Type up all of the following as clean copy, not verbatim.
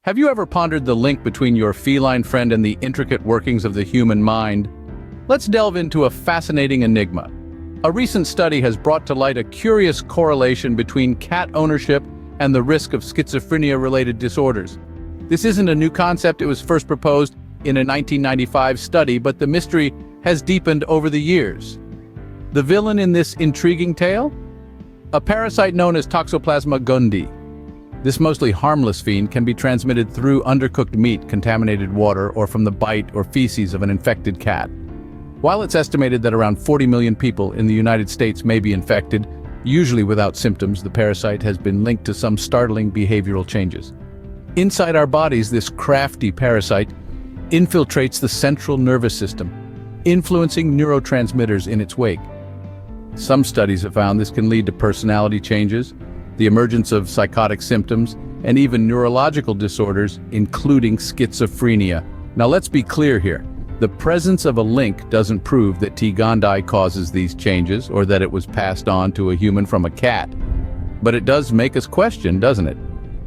Have you ever pondered the link between your feline friend and the intricate workings of the human mind? Let's delve into a fascinating enigma. A recent study has brought to light a curious correlation between cat ownership and the risk of schizophrenia-related disorders. This isn't a new concept. It was first proposed in a 1995 study, but the mystery has deepened over the years. The villain in this intriguing tale? A parasite known as Toxoplasma gondii. This mostly harmless fiend can be transmitted through undercooked meat, contaminated water, or from the bite or feces of an infected cat. While it's estimated that around 40 million people in the United States may be infected, usually without symptoms, the parasite has been linked to some startling behavioral changes. Inside our bodies, this crafty parasite infiltrates the central nervous system, influencing neurotransmitters in its wake. Some studies have found this can lead to personality changes, the emergence of psychotic symptoms, and even neurological disorders, including schizophrenia. Now let's be clear here. The presence of a link doesn't prove that T. gondii causes these changes or that it was passed on to a human from a cat. But it does make us question, doesn't it?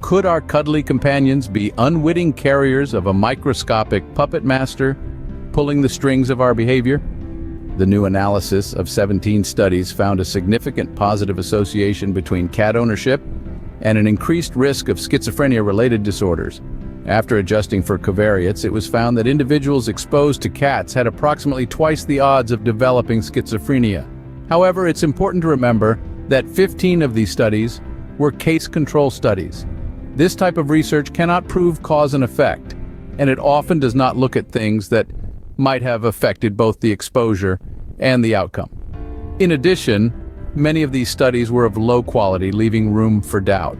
Could our cuddly companions be unwitting carriers of a microscopic puppet master, pulling the strings of our behavior? The new analysis of 17 studies found a significant positive association between cat ownership and an increased risk of schizophrenia-related disorders. After adjusting for covariates, it was found that individuals exposed to cats had approximately twice the odds of developing schizophrenia. However, it's important to remember that 15 of these studies were case control studies. This type of research cannot prove cause and effect, and it often does not look at things that might have affected both the exposure and the outcome. In addition, many of these studies were of low quality, leaving room for doubt.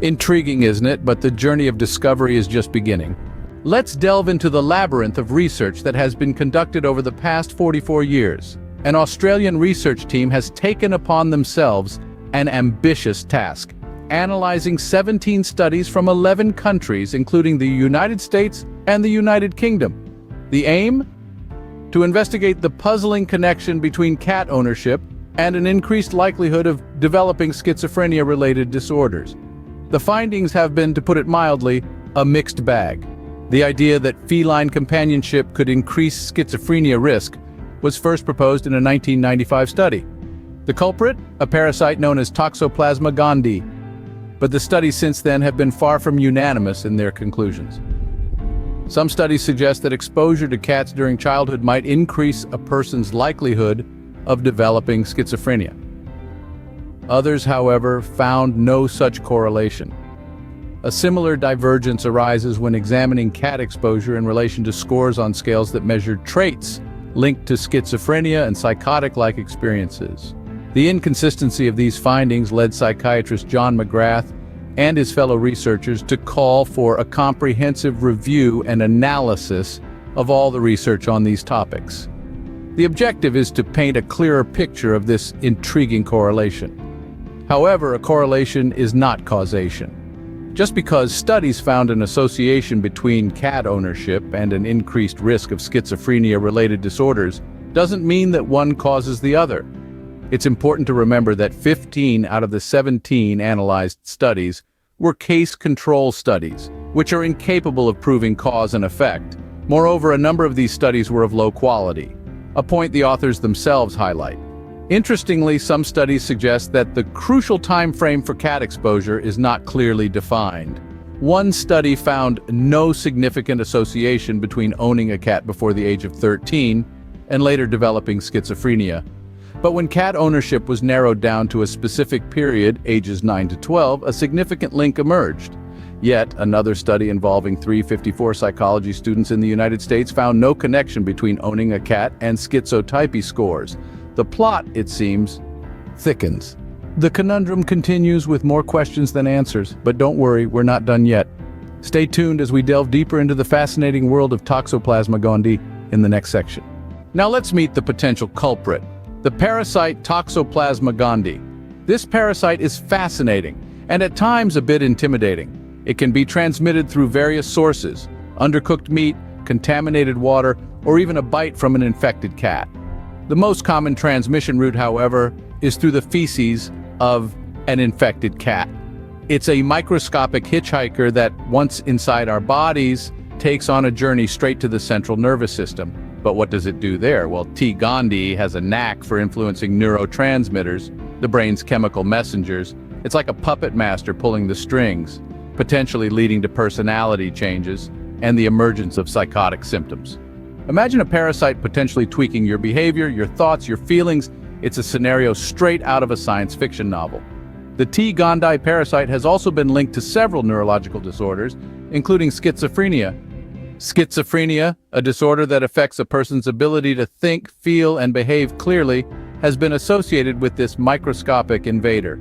Intriguing, isn't it? But the journey of discovery is just beginning. Let's delve into the labyrinth of research that has been conducted over the past 44 years. An Australian research team has taken upon themselves an ambitious task, analyzing 17 studies from 11 countries, including the United States and the United Kingdom. The aim? To investigate the puzzling connection between cat ownership and an increased likelihood of developing schizophrenia-related disorders. The findings have been, to put it mildly, a mixed bag. The idea that feline companionship could increase schizophrenia risk was first proposed in a 1995 study. The culprit? A parasite known as Toxoplasma gondii. But the studies since then have been far from unanimous in their conclusions. Some studies suggest that exposure to cats during childhood might increase a person's likelihood of developing schizophrenia. Others, however, found no such correlation. A similar divergence arises when examining cat exposure in relation to scores on scales that measured traits linked to schizophrenia and psychotic-like experiences. The inconsistency of these findings led psychiatrist John McGrath and his fellow researchers to call for a comprehensive review and analysis of all the research on these topics. The objective is to paint a clearer picture of this intriguing correlation. However, a correlation is not causation. Just because studies found an association between cat ownership and an increased risk of schizophrenia-related disorders doesn't mean that one causes the other. It's important to remember that 15 out of the 17 analyzed studies were case control studies, which are incapable of proving cause and effect. Moreover, a number of these studies were of low quality, a point the authors themselves highlight. Interestingly, some studies suggest that the crucial time frame for cat exposure is not clearly defined. One study found no significant association between owning a cat before the age of 13 and later developing schizophrenia. But when cat ownership was narrowed down to a specific period, ages 9 to 12, a significant link emerged. Yet, another study involving 354 psychology students in the United States found no connection between owning a cat and schizotypy scores. The plot, it seems, thickens. The conundrum continues with more questions than answers, but don't worry, we're not done yet. Stay tuned as we delve deeper into the fascinating world of Toxoplasma gondii in the next section. Now let's meet the potential culprit. The parasite Toxoplasma gondii. This parasite is fascinating and at times a bit intimidating. It can be transmitted through various sources: undercooked meat, contaminated water, or even a bite from an infected cat. The most common transmission route, however, is through the feces of an infected cat. It's a microscopic hitchhiker that, once inside our bodies, takes on a journey straight to the central nervous system. But what does it do there? Well, T. Gandhi has a knack for influencing neurotransmitters, the brain's chemical messengers. It's like a puppet master pulling the strings, potentially leading to personality changes and the emergence of psychotic symptoms. Imagine a parasite potentially tweaking your behavior, your thoughts, your feelings. It's a scenario straight out of a science fiction novel. The T. Gandhi parasite has also been linked to several neurological disorders, including schizophrenia. Schizophrenia, a disorder that affects a person's ability to think, feel, and behave clearly, has been associated with this microscopic invader.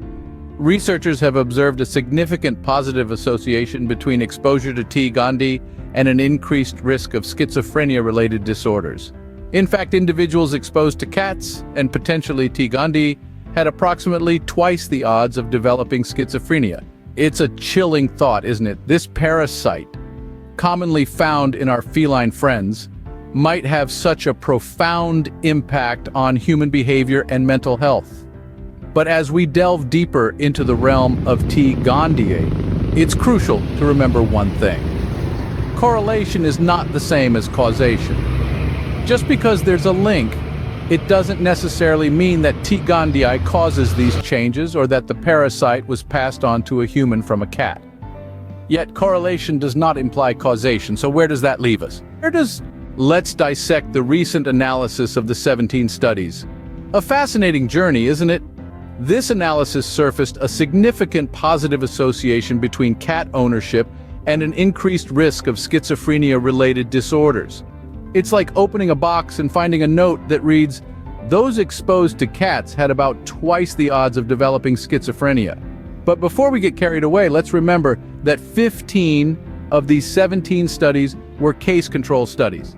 Researchers have observed a significant positive association between exposure to T. Gandhi and an increased risk of schizophrenia-related disorders. In fact, individuals exposed to cats and potentially T. Gandhi had approximately twice the odds of developing schizophrenia. It's a chilling thought, isn't it? This parasite, commonly found in our feline friends, might have such a profound impact on human behavior and mental health. But as we delve deeper into the realm of T. Gandhi, it's crucial to remember one thing. Correlation is not the same as causation. Just because there's a link, it doesn't necessarily mean that T. Gandhi causes these changes or that the parasite was passed on to a human from a cat. Yet correlation does not imply causation, so where does that leave us? Let's dissect the recent analysis of the 17 studies. A fascinating journey, isn't it? This analysis surfaced a significant positive association between cat ownership and an increased risk of schizophrenia-related disorders. It's like opening a box and finding a note that reads, "Those exposed to cats had about twice the odds of developing schizophrenia." But before we get carried away, let's remember that 15 of these 17 studies were case control studies.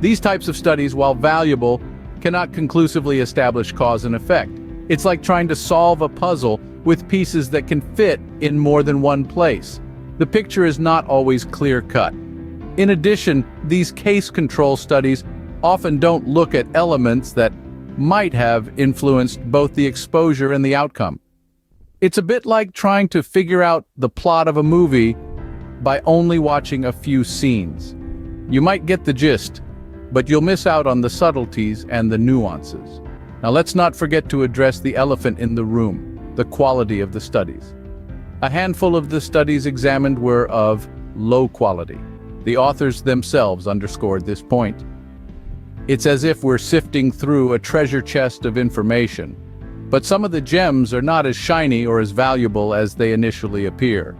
These types of studies, while valuable, cannot conclusively establish cause and effect. It's like trying to solve a puzzle with pieces that can fit in more than one place. The picture is not always clear-cut. In addition, these case control studies often don't look at elements that might have influenced both the exposure and the outcome. It's a bit like trying to figure out the plot of a movie by only watching a few scenes. You might get the gist, but you'll miss out on the subtleties and the nuances. Now let's not forget to address the elephant in the room, the quality of the studies. A handful of the studies examined were of low quality. The authors themselves underscored this point. It's as if we're sifting through a treasure chest of information, but some of the gems are not as shiny or as valuable as they initially appear.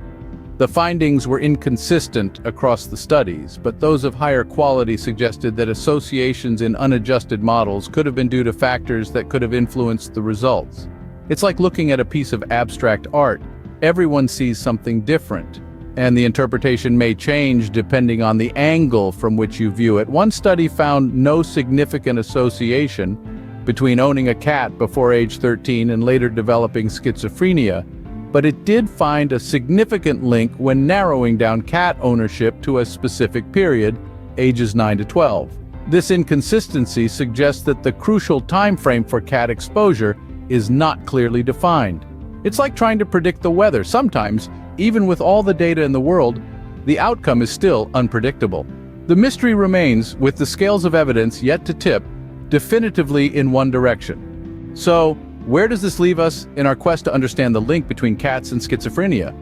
The findings were inconsistent across the studies, but those of higher quality suggested that associations in unadjusted models could have been due to factors that could have influenced the results. It's like looking at a piece of abstract art. Everyone sees something different, and the interpretation may change depending on the angle from which you view it. One study found no significant association between owning a cat before age 13 and later developing schizophrenia, but it did find a significant link when narrowing down cat ownership to a specific period, ages 9 to 12. This inconsistency suggests that the crucial time frame for cat exposure is not clearly defined. It's like trying to predict the weather. Sometimes, even with all the data in the world, the outcome is still unpredictable. The mystery remains, with the scales of evidence yet to tip definitively in one direction. So, where does this leave us in our quest to understand the link between cats and schizophrenia?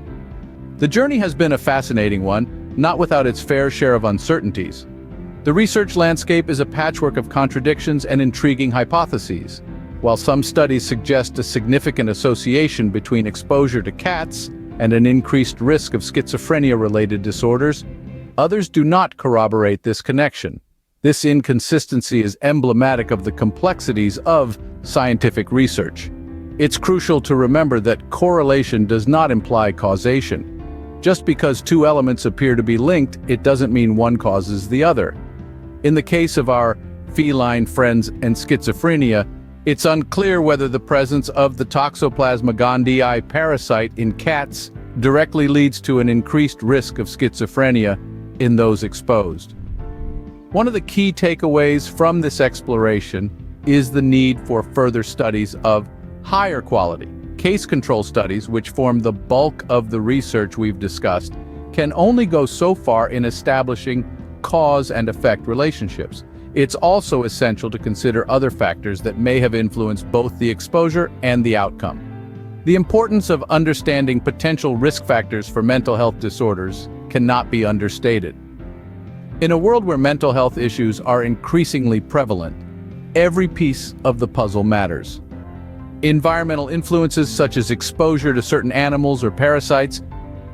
The journey has been a fascinating one, not without its fair share of uncertainties. The research landscape is a patchwork of contradictions and intriguing hypotheses. While some studies suggest a significant association between exposure to cats and an increased risk of schizophrenia-related disorders, others do not corroborate this connection. This inconsistency is emblematic of the complexities of scientific research. It's crucial to remember that correlation does not imply causation. Just because two elements appear to be linked, it doesn't mean one causes the other. In the case of our feline friends and schizophrenia, it's unclear whether the presence of the Toxoplasma gondii parasite in cats directly leads to an increased risk of schizophrenia in those exposed. One of the key takeaways from this exploration is the need for further studies of higher quality, case control studies, which form the bulk of the research we've discussed, can only go so far in establishing cause and effect relationships. It's also essential to consider other factors that may have influenced both the exposure and the outcome. The importance of understanding potential risk factors for mental health disorders cannot be understated. In a world where mental health issues are increasingly prevalent, every piece of the puzzle matters. Environmental influences such as exposure to certain animals or parasites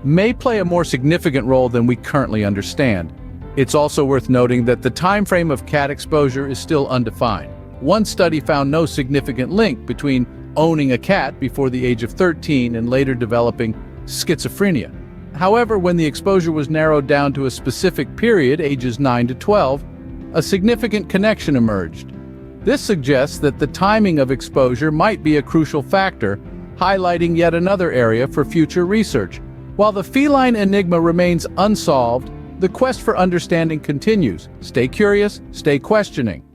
may play a more significant role than we currently understand. It's also worth noting that the time frame of cat exposure is still undefined. One study found no significant link between owning a cat before the age of 13 and later developing schizophrenia. However, when the exposure was narrowed down to a specific period, ages 9 to 12, a significant connection emerged. This suggests that the timing of exposure might be a crucial factor, highlighting yet another area for future research. While the feline enigma remains unsolved, the quest for understanding continues. Stay curious, stay questioning.